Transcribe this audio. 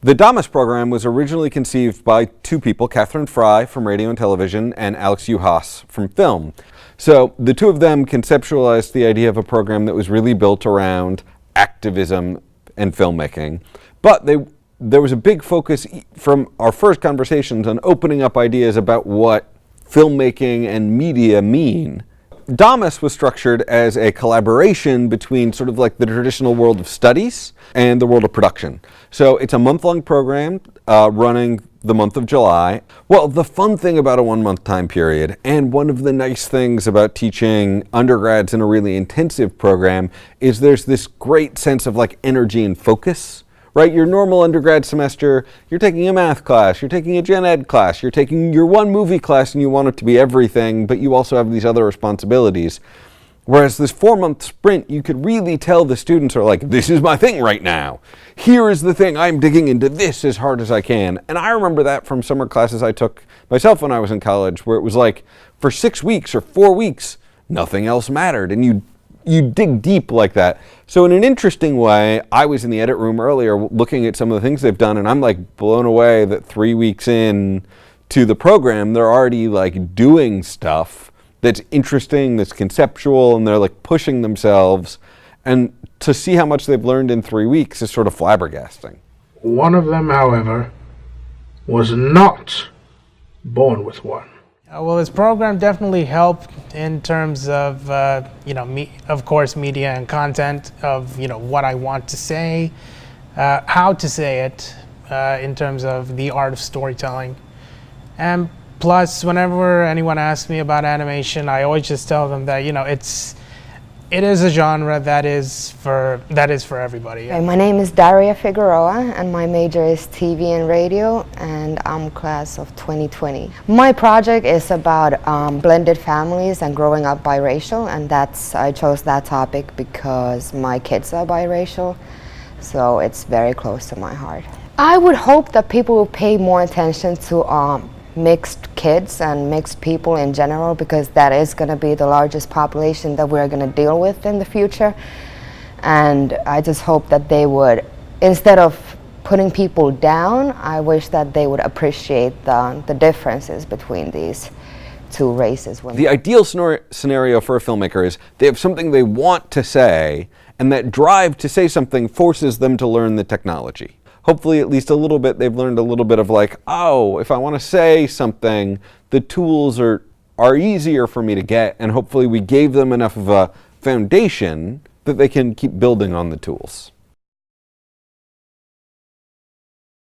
The DAMAS program was originally conceived by two people, Catherine Fry from radio and television and Alex Uhas from film. So the two of them conceptualized the idea of a program that was really built around activism and filmmaking. But there was a big focus from our first conversations on opening up ideas about what filmmaking and media mean. DAMAS was structured as a collaboration between sort of like the traditional world of studies and the world of production. So it's a month-long program running the month of July. Well, the fun thing about a one-month time period, and one of the nice things about teaching undergrads in a really intensive program, is there's this great sense of like energy and focus. Right, your normal undergrad semester, you're taking a math class, you're taking a gen ed class, you're taking your one movie class and you want it to be everything, but you also have these other responsibilities. Whereas this 4-month sprint, you could really tell the students are like, this is my thing right now. Here is the thing, I'm digging into this as hard as I can. And I remember that from summer classes I took myself when I was in college, where it was like, for 6 weeks or 4 weeks, nothing else mattered. And you dig deep like that. So in an interesting way, I was in the edit room earlier looking at some of the things they've done, and I'm like blown away that 3 weeks in to the program, they're already like doing stuff that's interesting, that's conceptual, and they're like pushing themselves. And to see how much they've learned in 3 weeks is sort of flabbergasting. One of them, however, was not born with one. Well, this program definitely helped in terms of, of course, media and content of, what I want to say, how to say it, in terms of the art of storytelling. And plus, whenever anyone asks me about animation, I always just tell them that, it is a genre that is for everybody. Okay, my name is Daria Figueroa, and my major is TV and radio, and I'm class of 2020. My project is about blended families and growing up biracial, and I chose that topic because my kids are biracial, so it's very close to my heart. I would hope that people will pay more attention to mixed kids and mixed people in general, because that is going to be the largest population that we're going to deal with in the future. And I just hope that they would, instead of putting people down, I wish that they would appreciate the differences between these two races. The ideal scenario for a filmmaker is they have something they want to say, and that drive to say something forces them to learn the technology. Hopefully at least a little bit, they've learned a little bit of like, oh, if I want to say something, the tools are easier for me to get, and hopefully we gave them enough of a foundation that they can keep building on the tools.